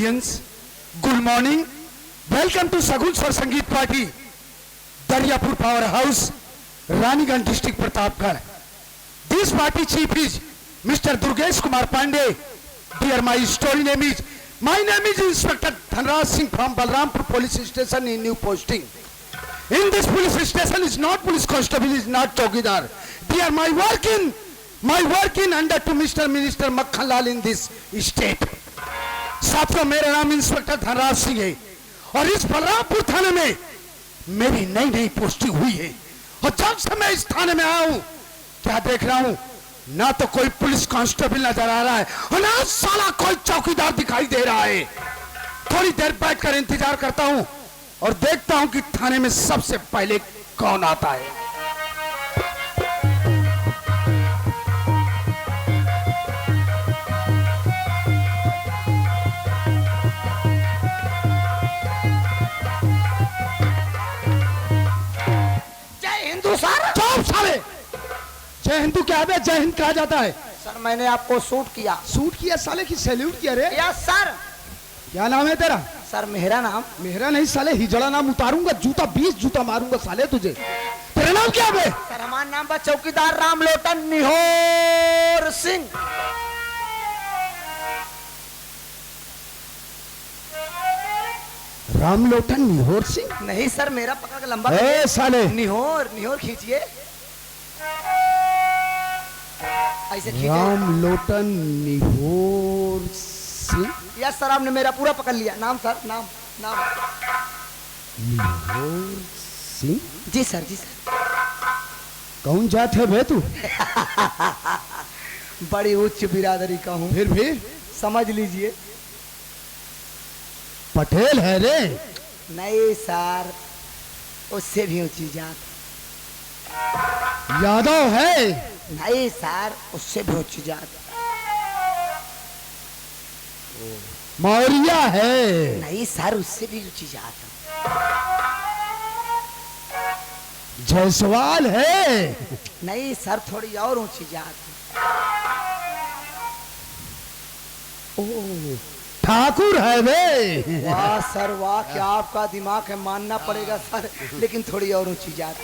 audience, good morning. Welcome to Sagul Sar Sangeet Party, Daryapur Powerhouse, Raniganj District, Pratapgarh. This party chief is Mr. Durgesh Kumar Pandey. Dear, my story name is, my name is Inspector Dhanraj Singh from Balrampur Police Station in new posting. In this police station is not police constable, is not chowkidar. Dear, my work in under to Mr. Minister Makhan Lal in this state. साथियों, मेरा नाम inspector Dhanraj Singh है और इस बलरामपुर थाने में मेरी नई नई पोस्टिंग हुई है। और जब से मैं इस थाने में आया हूं, क्या देख रहा हूं, ना तो कोई पुलिस कांस्टेबल नजर आ रहा है और ना साला कोई चौकीदार दिखाई दे रहा है। थोड़ी देर बैठकर इंतजार करता हूं और देखता हूं कि थाने में सबसे पहले कौन आता है। जय हिंदू क्या है? जय हिंद कहा जाता है। सर मैंने आपको शूट किया। शूट किया साले की सैल्यूट किया रे। Yes sir. क्या नाम है तेरा? सर मेरा नाम। मेरा नहीं साले, हिजड़ा नाम उतारूंगा, जूता 20 जूता मारूंगा साले तुझे। तेरा नाम क्या है? सर हमारा नाम बा चौकीदार रामलोटन निहोर सिंह। रामलोटन निहोर सिंह? नहीं सर, मेरा पकड़ के लंबा साले निहोर निहोर खींचिए, ऐसे खींचिए। रामलोटन निहोर सिंह? यस सर, आपने मेरा पूरा पकड़ लिया। नाम सर, नाम नाम निहोर सिंह? जी सर, जी सर। कौन जात है बे तू? बड़ी उच्च बिरादरी का हूँ। फिर भी समझ लीजिए। पटेल है रे? नहीं सर, उससे भी ऊंची जात। यादव है? नहीं सर, उससे भी ऊंची जात। मौर्य है? नहीं सर, उससे भी ऊंची जात। जायसवाल है? नहीं सर, थोड़ी और ऊंची जात। ओह, ठाकुर है वे? वाह सर वाह, क्या आपका दिमाग है, मानना पड़ेगा सर, लेकिन थोड़ी और ऊंची जात।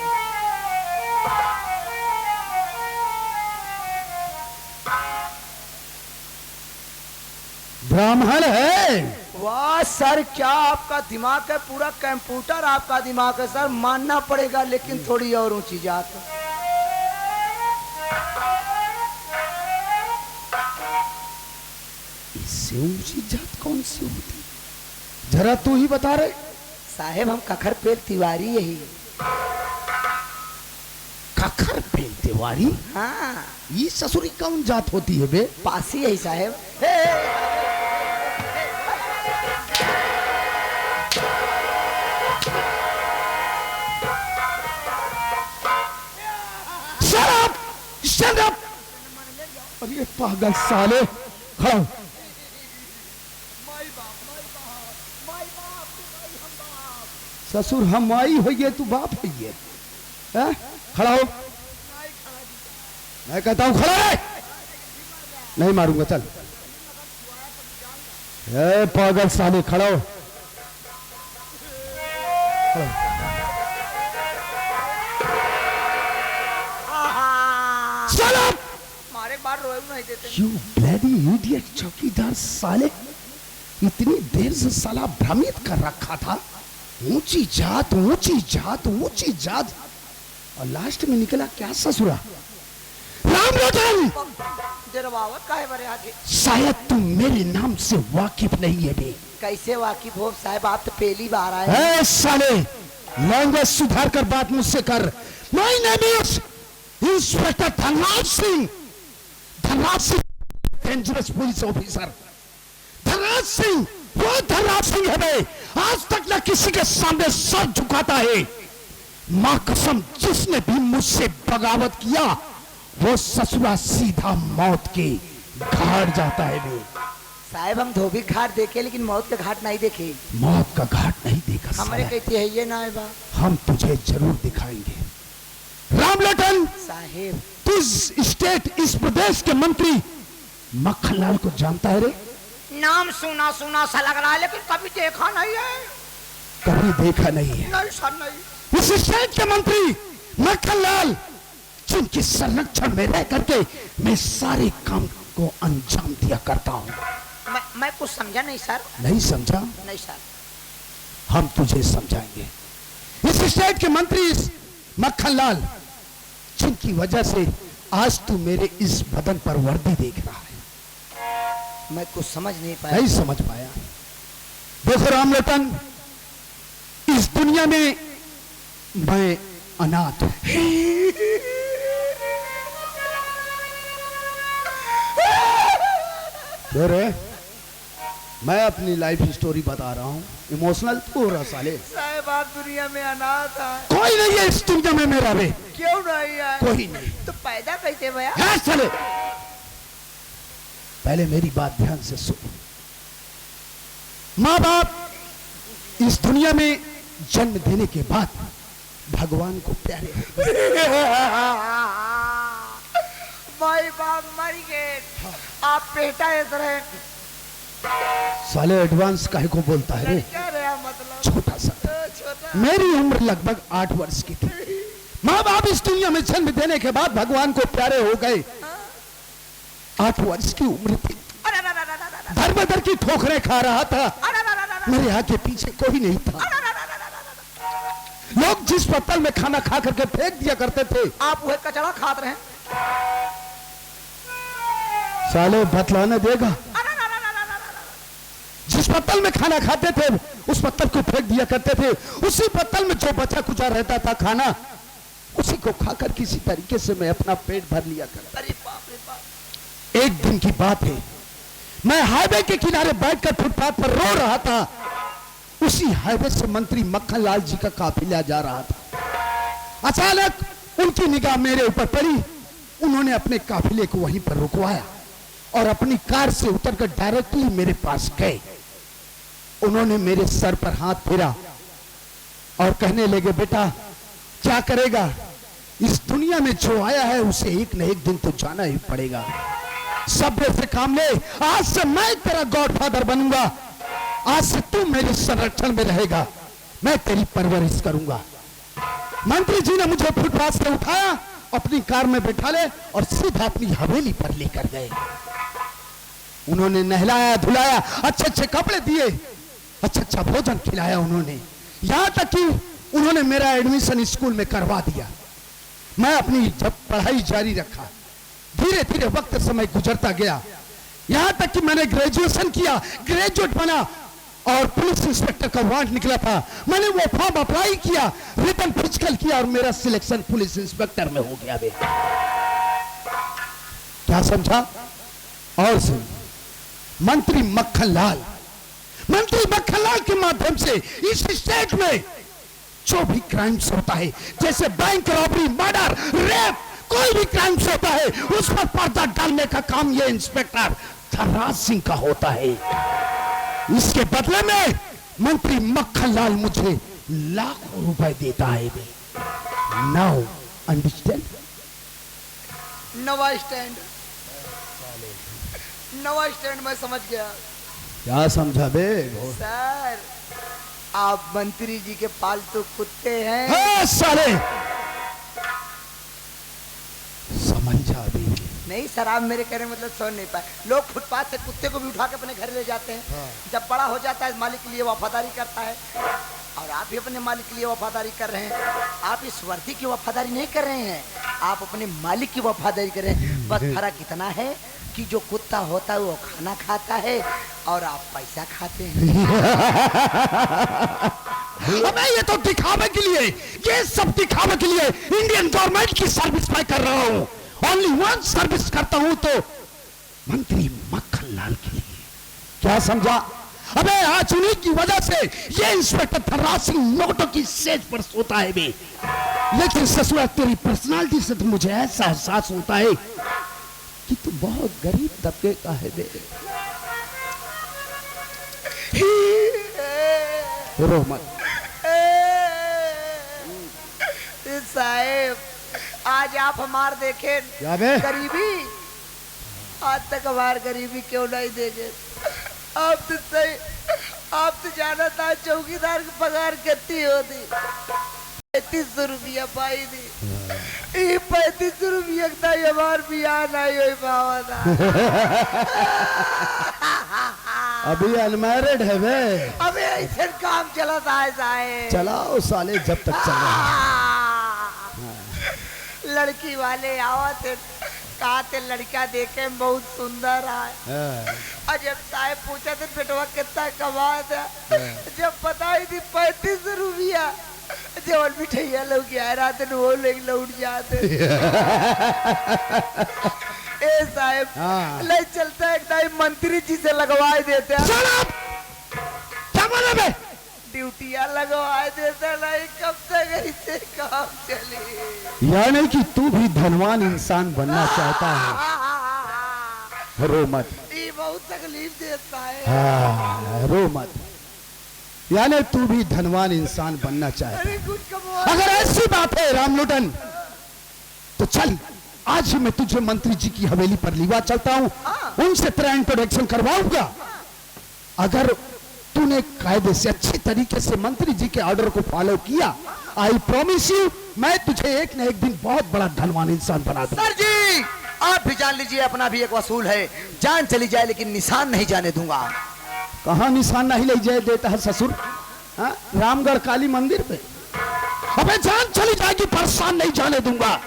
ब्राह्मण है? वाह सर, क्या आपका दिमाग है, पूरा कंप्यूटर आपका दिमाग है सर, मानना पड़ेगा, लेकिन थोड़ी और ऊंची जात। इससे ऊंची जात कौन सी होती, जरा तू ही बता रहे। साहेब हम कखर पेल तिवारी यही। कखर पेल तिवारी? हाँ। ये ससुरी कौन जात होती है बे? पासी यही साहेब। Stand up! अरे पागल साले, खड़ा हो। ससुर हम आई होइए, तू बाप होइए। खड़ा हो। मैं कहता हूं खड़ा है। नहीं मारूंगा, चल। ए पागल साले, खड़ा हो। You bloody idiot, चौकीदार साले, इतनी देर से साला भ्रमित कर रखा था। ऊंची जात ऊंची जात ऊंची जात, और लास्ट में निकला क्या ससुरा? रामलोटन! शायद तुम मेरे नाम से वाकिफ नहीं है बे। कैसे वाकिफ हो साहब, आप तो पहली बार आए हैं। साले, लैंग्वेज सुधार कर बात मुझसे कर। My name is inspector Dhanraj Singh. Dhanraj Singh dangerous police officer. Dhanraj Singh वो धनराज सिंह है बे, आज तक न किसी के सामने सर झुकाता है। मां कसम, जिसने भी मुझसे बगावत किया वो ससुरा सीधा मौत के घाट जाता है बे। साहब हम धोबी घाट देखे, लेकिन मौत का घाट नहीं देखे। मौत का घाट नहीं देखा? हमारे कहती है ये ना है बा। हम तुझे जरूर दिखाएंगे। रामलोटन साहेब, इस स्टेट, इस प्रदेश के मंत्री मक्खन लाल को जानता है रे? नाम सुना सुना सा लग रहा है, लेकिन कभी देखा नहीं है। कभी देखा नहीं है। नहीं सर नहीं। इस स्टेट के मंत्री मक्खनलाल, जिनके संरक्षण में रह करके मैं सारे काम को अंजाम दिया करता हूँ। मैं कुछ समझा नहीं सर। नहीं समझा? नहीं सर। हम तुझे समझाएंगे। इस स्टेट के मंत्री इस मक्खनलाल, जिनकी वजह से आज तू मेरे इस बदन पर वर्दी देख रहा है। मैं कुछ समझ नहीं पाया। नहीं समझ पाया? देखो रामलोटन, इस दुनिया में मैं अनाथ हूं। मैं अपनी लाइफ स्टोरी बता रहा हूँ, इमोशनल तो हो रहा साले। साहब आप दुनिया में अनाथ है। कोई नहीं है इस दुनिया में मेरा रे। क्यों नहीं है? कोई नहीं। तो पैदा कैसे भैया? है साले, पहले मेरी बात ध्यान से सुन। माँ बाप इस दुनिया में जन्म देने के बाद भगवान को प्यारे हो गए। माई बाप मर गए, आप बेटा इधर है। साले एडवांस काहे को बोलता है रे? क्या रहा मतलब? छोटा सा। छोटा। मेरी उम्र लगभग 8 वर्ष की थी। माँ बाप इस दुनिया में जन्म देने के बाद भगवान को प्यारे हो गए। 8 वर्ष की उम्र थी। दर बदर की ठोकरें खा रहा था। मेरे आगे पीछे कोई नहीं था। लोग जिस पत्तल में खाना खा करके फेंक दिया करते थे, आप वह कचरा खाते रहे। साले बतलाने देगा। जिस पत्तल में खाना खाते थे उस पत्तल को फेंक दिया करते थे। उसी पत्तल में जो बचा कुचा रहता था खाना, उसी को खाकर किसी तरीके से मैं अपना पेट भर लिया करता। अरे बाप रे बाप। एक दिन की बात है, मैं हाईवे के किनारे बैठकर फुटपाथ पर रो रहा था। उसी हाईवे से मंत्री मक्खनलाल जी का काफिला जा रहा था। अचानक उनकी निगाह मेरे ऊपर पड़ी। उन्होंने अपने काफिले को वहीं पर रुकवाया और अपनी कार से उतरकर डायरेक्टली मेरे पास गए। उन्होंने मेरे सर पर हाथ फेरा और कहने लगे, बेटा क्या करेगा, इस दुनिया में जो आया है उसे एक न एक दिन तो जाना ही पड़ेगा। सब्र से काम ले, आज से मैं तेरा गॉडफादर बनूंगा। आज से तू मेरे संरक्षण में रहेगा, मैं तेरी परवरिश करूंगा। मंत्री जी ने मुझे फुटपाथ से उठाया, अपनी कार में बैठा ले और सीधा अपनी हवेली पर लेकर गए। उन्होंने नहलाया धुलाया, अच्छे अच्छे कपड़े दिए, अच्छा अच्छा भोजन खिलाया उन्होंने। यहां तक कि उन्होंने मेरा एडमिशन स्कूल में करवा दिया। मैं अपनी जब पढ़ाई जारी रखा, धीरे धीरे वक्त समय गुजरता गया। यहां तक कि मैंने ग्रेजुएशन किया, ग्रेजुएट बना और पुलिस इंस्पेक्टर का वारंट निकला था। मैंने वो फॉर्म अप्लाई किया, रिटन फिजिकल किया और मेरा सिलेक्शन पुलिस इंस्पेक्टर में हो गया। बे क्या समझा? और सुन, मंत्री मक्खनलाल के माध्यम से इस स्टेट में जो भी क्राइम्स होता है, जैसे बैंक रॉबरी, मर्डर, रेप, कोई भी क्राइम्स होता है, उस पर पर्दा डालने का काम ये इंस्पेक्टर थर्राज सिंह का होता है। इसके बदले में मंत्री मक्खनलाल मुझे लाखों रुपए देता है। Now understand? नवा स्टैंड, नवा स्टैंड मैं समझ गया। क्या समझा बे? सर आप मंत्री जी के पालतू कुत्ते हैं। हाँ साले, समझा भी नहीं सर, आप मेरे कहने मतलब सुन नहीं पाए। लोग फुटपाथ से कुत्ते को भी उठा के अपने घर ले जाते हैं। हाँ। जब बड़ा हो जाता है मालिक के लिए वफादारी करता है, और आप भी अपने मालिक के लिए वफादारी कर रहे हैं। आप इस वर्दी की वफादारी नहीं कर रहे हैं, आप अपने मालिक की वफादारी कर रहे हैं। बस फर्क इतना है कि जो कुत्ता होता है वो खाना खाता है और आप पैसा खाते हैं। मैं ये तो दिखावे के लिए, ये सब दिखावे के लिए इंडियन गवर्नमेंट की सर्विस मैं कर रहा हूँ। ओनली वन सर्विस करता हूँ तो मंत्री मक्खनलाल के लिए। क्या समझा? अबे आज उन्हीं की वजह से ये इंस्पेक्टर थर्राज सिंह नोटों की सेज पर सोता है बे। लेकिन ससुरा तेरी पर्सनालिटी से तो मुझे ऐसा एहसास होता है कि तू बहुत गरीब तबके का है बे। रो मत साहेब, आज आप हमार देखे गरीबी, आज तक हमार गरीबी क्यों नहीं देखे? आप तो सही, आप तो जाना था चौकीदार की पगार कितनी होती? 3500 रुपया पाई थी। ये 3500 रुपया का हमार बियाह नहीं हो पावा था। अभी अनमैरिड है वे। अबे ऐसे काम चला था ऐसा चलाओ साले जब तक चल रहा लड़की वाले आवा थे, कहा थे लड़का देखे में बहुत सुंदर है। और जब साहब पूछा थे बेटवा कितना कमा था, जब बताई थी 3500 रुपया, जब मिठैया लोग आ रहा थे वो लोग लौट जाते। ए साहब ले चलता एक मंत्री जी से लगवाए देते हैं। क्या बोले बे? ड्यूटियां लगवाए देते नहीं, कब तक ऐसे काम चले? यानी कि तू भी धनवान इंसान बनना चाहता है। रो मत। ये बहुत तकलीफ देता है। हाँ, रो मत। यानी तू भी धनवान इंसान बनना चाहता है। अरे कुछ कमाओ। अगर ऐसी बात है रामलोटन, तो चल आज ही मैं तुझे मंत्री जी की हवेली पर लिवा चलता हूँ, उनसे तेरा इंट्रोडक्शन करवाऊंगा। अगर तूने कायदे से अच्छी तरीके से मंत्री जी के ऑर्डर को फॉलो किया, आई प्रॉमिस यू, मैं तुझे एक न एक दिन बहुत बड़ा धनवान इंसान बना दूंगा। सर जी आप भी जान लीजिए, अपना भी एक वसूल है। जान चली जाए लेकिन निशान नहीं जाने दूंगा। कहाँ निशान नहीं ले जाए देता है ससुर? हाँ? रामगढ़ काली मंदिर पे। अबे जान चली जाएगी, परेशान नहीं जाने दूंगा।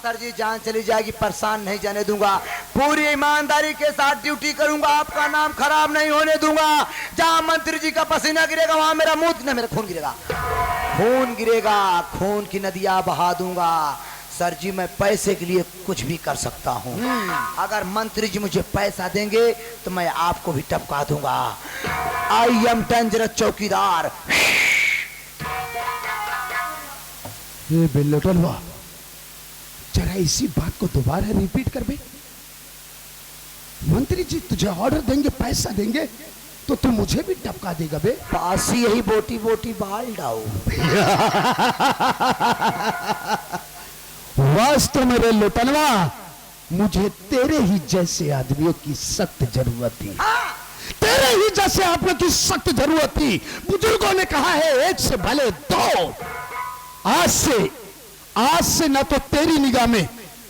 सर जी जान चली जाएगी, परेशान नहीं जाने दूंगा। पूरी ईमानदारी के साथ ड्यूटी करूंगा, आपका नाम खराब नहीं होने दूंगा। जहां मंत्री जी का पसीना गिरेगा वहां मेरा मुंह न मेरा खून गिरेगा। खून गिरेगा, खून की नदियां बहा दूंगा। सर जी मैं पैसे के लिए कुछ भी कर सकता हूँ। अगर मंत्री जी मुझे पैसा देंगे तो मैं आपको भी टपका दूंगा। आई एम डेंजरस चौकीदार। ये बिल्लोटलवा, जरा इसी बात को दोबारा रिपीट कर बे। मंत्री जी तुझे ऑर्डर देंगे, पैसा देंगे, तो तू मुझे भी टपका देगा बे। पास ही यही बोटी बोटी बाल डाओ। वास्तव में रे लोटनवा, मुझे तेरे ही जैसे आदमियों की सख्त जरूरत थी। तेरे ही जैसे आदमियों की सख्त जरूरत थी। बुजुर्गों ने कहा है एक से भले दो। आज से न तो तेरी निगाह में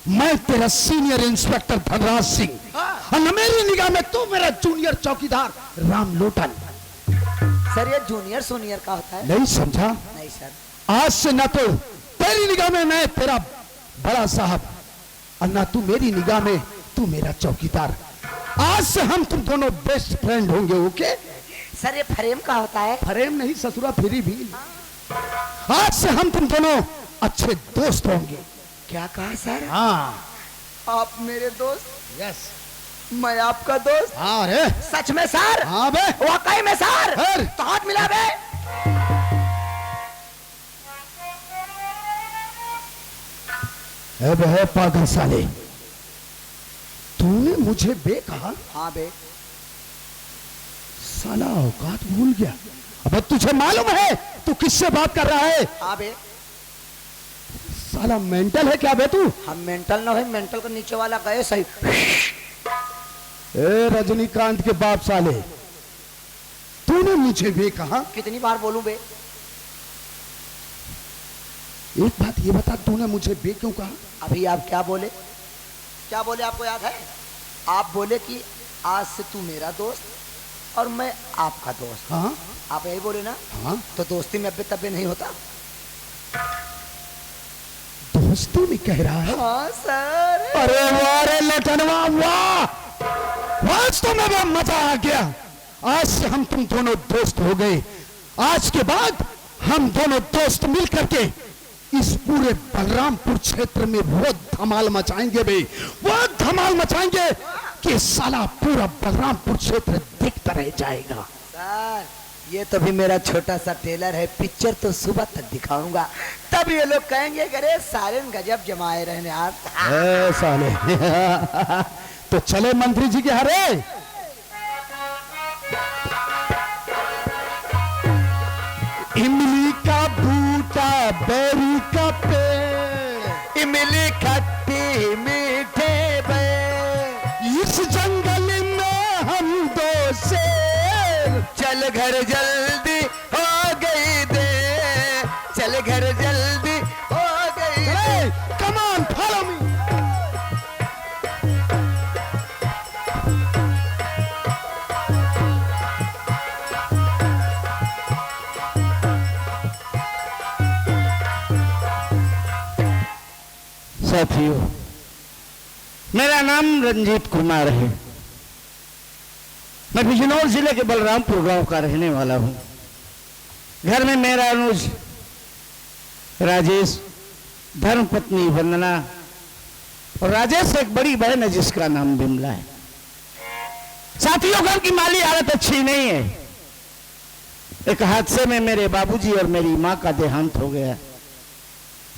मैं तेरा सीनियर इंस्पेक्टर धनराज सिंह और न मेरी निगाह में तू मेरा जूनियर चौकीदार रामलोटन। सर ये जूनियर सीनियर का होता है? नहीं समझा? नहीं सर। आज से न तो तेरी निगाह में मैं तेरा बड़ा साहब और न तू मेरी निगाह में तू मेरा चौकीदार। आज से हम तुम दोनों बेस्ट फ्रेंड होंगे। ओके सर ये फ्रेम का होता है? फ्रेम नहीं ससुरा, फिरी भी। आज से हम तुम दोनों अच्छे दोस्त होंगे। क्या कहा सर? हाँ आप मेरे दोस्त? यस। मैं आपका दोस्त? हाँ रे। सच में सर? हाँ बे। वाकई में सर? तो हाथ मिला बे। अब है पागल साले, तूने मुझे बे कहा? हाँ बे। साला औकात भूल गया। अब तुझे मालूम है तू किससे बात कर रहा है? हाँ बे। साला मेंटल है क्या बे तू? हम मेंटल ना है, मेंटल का नीचे वाला गए सही। ए रजनीकांत के बाप साले, तूने मुझे बे कहा? कितनी बार बोलूं बे? एक बात ये बता, तूने मुझे बे क्यों कहा? अभी आप क्या बोले? क्या बोले आपको याद है? आप बोले कि आज से तू मेरा दोस्त और मैं आपका दोस्त। हाँ आप यही बोले ना? हाँ। तो दोस्ती में अब्बे तब्बे नहीं होता? दोस्ती में कह रहा है? हाँ सर। अरे वाह रे लटनवा वाह, वास्तव में वो मजा आ गया। आज से हम तुम दोनों दोस्त हो गए। आज के बाद हम दोनों दोस्त मिल करके इस पूरे बलरामपुर क्षेत्र में वो धमाल मचाएंगे भाई, वो धमाल मचाएंगे कि साला पूरा बलरामपुर क्षेत्र दिखता रह जाएगा। सर ये तो भी मेरा छोटा सा टेलर है, पिक्चर तो सुबह तक दिखाऊंगा, तब ये लोग कहेंगे अरे सारे गजब जमाए रहने आप। साले तो चले मंत्री जी के हरे। इमली का बूटा, बेरी का पेड़, इमली खट्टी मीठे बे, इस जंगल में हम दो से घर जल्दी हो गई दे, चल घर जल्दी हो गई दे। Come on follow me. साथियों, मेरा नाम रंजीत कुमार है। मैं बिजनौर जिले के बलरामपुर गांव का रहने वाला हूं। घर में मेरा अनुज राजेश, धर्मपत्नी वंदना और राजेश से एक बड़ी बहन है जिसका नाम बिमला है। साथियों, घर की माली हालत अच्छी नहीं है। एक हादसे में मेरे बाबूजी और मेरी मां का देहांत हो गया।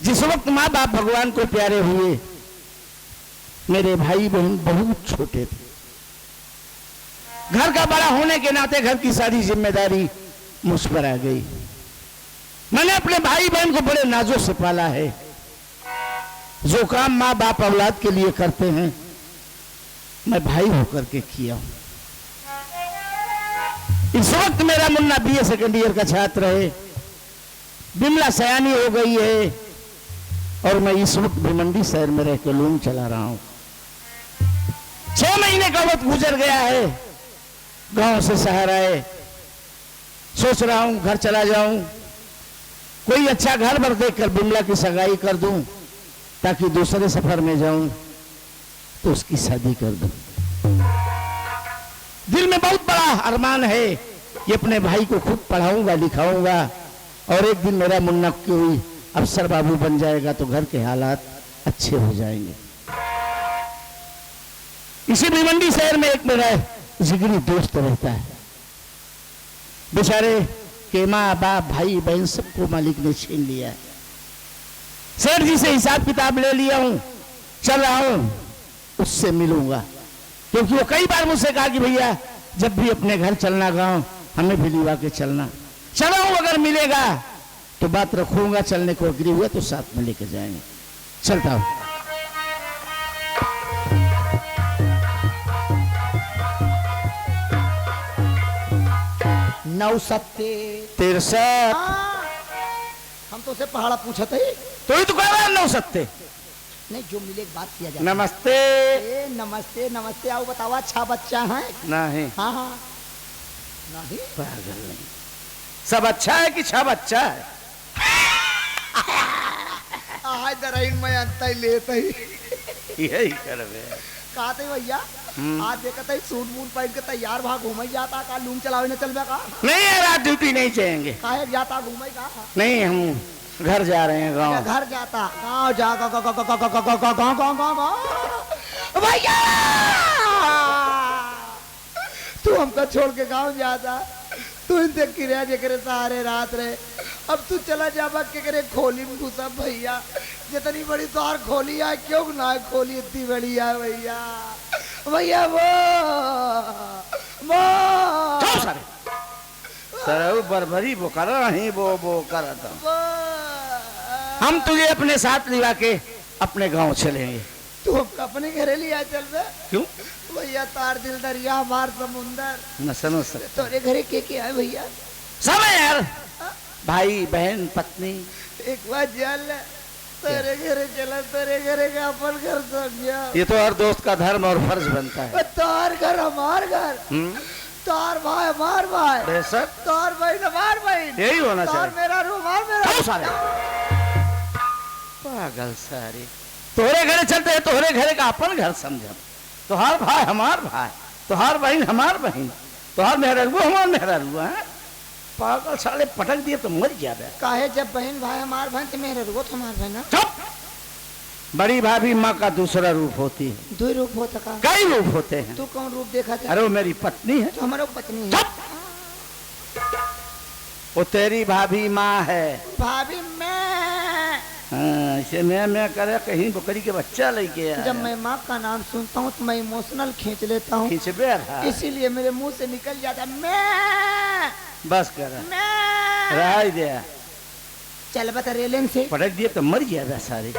जिस वक्त माँ बाप भगवान को प्यारे हुए, मेरे भाई बहन बहुत छोटे थे। घर का बड़ा होने के नाते घर की सारी जिम्मेदारी मुझ पर आ गई। मैंने अपने भाई बहन को बड़े नाजों से पाला है। जो काम माँ बाप औलाद के लिए करते हैं, मैं भाई होकर के किया हूं। इस वक्त मेरा मुन्ना बीए सेकेंड ईयर का छात्र है, बिमला सयानी हो गई है और मैं इस वक्त भिमंडी शहर में रह के लूम चला रहा हूं। 6 महीने का वक्त गुजर गया है। गांव से शहर आए, सोच रहा हूं घर चला जाऊं, कोई अच्छा घर भर देखकर बिमला की सगाई कर दूं, ताकि दूसरे सफर में जाऊं तो उसकी शादी कर दूं। दिल में बहुत बड़ा अरमान है कि अपने भाई को खूब पढ़ाऊंगा लिखाऊंगा और एक दिन मेरा मुन्ना कोई अफसर बाबू बन जाएगा तो घर के हालात अच्छे हो जाएंगे। इसी भिवंडी शहर में एक मेरा जिगरी दोस्त रहता है। बेचारे के माँ बाप भाई बहन सबको मालिक ने छीन लिया है। सेठ जी से हिसाब किताब ले लिया हूं, चल रहा हूं उससे मिलूंगा, क्योंकि वो कई बार मुझसे कहा कि भैया जब भी अपने घर चलना गांव हमें भी लिवा के चलना। चला हूं, अगर मिलेगा तो बात रखूंगा, चलने को अग्री हुआ तो साथ में लेकर जाएंगे। चलता हूं। नौसत्ते 63। हम तो उसे पहाड़ा पूछा थे। तो ही तो कह रहा है 9 नहीं, जो मिले बात किया जाए। नमस्ते। नमस्ते नमस्ते। आओ बताओ, अच्छा बच्चा है? नहीं। हाँ हाँ नहीं। पागल नहीं, सब अच्छा है कि छह बच्चा है? आज दराइन में अंत ही लेते ही यही करवे कहते भैया। आज देखा था सूट बूट पहन के तैयार भाग घूम जाता का, लूम चलावे न चलबे का? नहीं है, रात ड्यूटी नहीं जाएंगे। काहे जाता घूमे का? नहीं, हम घर जा रहे हैं गांव। घर जाता गांव जा गांव भैया, तू हमको छोड़ के गांव जाता। तू इनसे किराया जेकरे सहारे रात रहे। अब तू चला जाबा के करे खोली में घुसा भैया। जितनी बड़ी द्वार खोली है, क्यों ना खोली इतनी बड़ी है भैया। भैया वो सर बरभरी वो कर रही वो कर रहा। हम तुझे अपने साथ लिवा के अपने गांव चलेंगे। तू हमको अपने घरे लिया चल बे। क्यों भैया? तार दिल दरिया मार समुंदर न समझ सकते। तोरे घरे के है भैया? सब है यार, भाई बहन पत्नी। एक बार जल तेरे घरे चला, तेरे घरे का अपन घर समझा। ये तो हर दोस्त का धर्म और फर्ज बनता है। तार घर हमार घर, तार भाई हमार भाई, बेशक तार बहन हमार बहन, यही होना तार चाहिए। मेरा रूम हमार मेरा। सारे पागल सारे तोहरे घरे चलते हैं, तोहरे घरे का अपन घर समझ। तोहार भाई हमार भाई, तोहार बहन हमार बहन, तोहार मेहरा हमार मेहरा है। पागल साले पटक दिए तो मर गया। काहे जब बहन भाई हमार बहन तो मेरे रूप हमार बहन। चुप। बड़ी भाभी माँ का दूसरा रूप होती है। दो रूप होता का? कई रूप होते हैं। तू कौन रूप देखा था? अरे वो मेरी पत्नी है। तो हमारा पत्नी है। चुप। वो तेरी भाभी माँ है। भाभी मैं। हाँ, इसे मैं करे कहीं बकरी के बच्चा लेके आया। जब मैं माँ का नाम सुनता हूँ तो मैं इमोशनल खींच लेता हूँ, खींचबे रहा। इसीलिए मेरे मुंह से निकल जाता मैं। बस कर मैं रहा ही दिया। चल बता रेलन से पटक दिए तो मर गया सारे।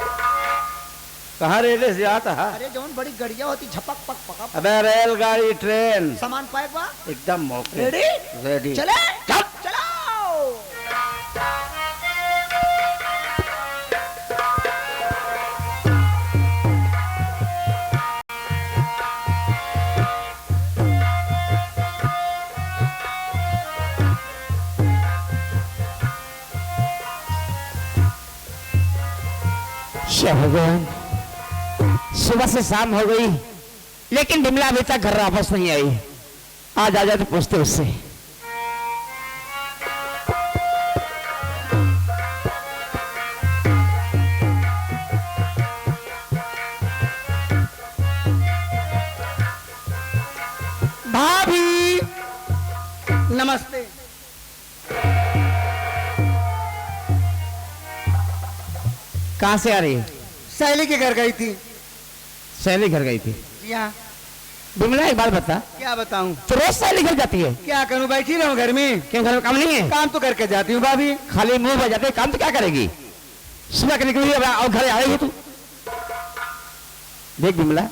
कहाँ रेले से आता है? अरे जौन बड़ी गड़िया होती झपक पक पका। अबे रेलगाड़ी ट्रेन सामान पाएगा एकदम मौके रेडी रेडी। चले। अच्छा भगवान, सुबह से शाम हो गई लेकिन बिमला अभी तक घर वापस नहीं आई। आज आ जाए तो पूछते उससे। भाभी नमस्ते। कहां से आ रही है? सहेली के घर गई थी। सहेली घर गई थी? जी हाँ। बिमला एक बात बता, क्या बताऊं? तो रोज सहेली घर जाती है? क्या करूं, बैठी रहूं घर में। क्यों, घर में काम नहीं है? काम तो करके जाती हूँ भाभी। खाली मुंह बजाते, काम तो क्या करेगी? सुबह के निकली और घर आएगी तू। देख बिमला,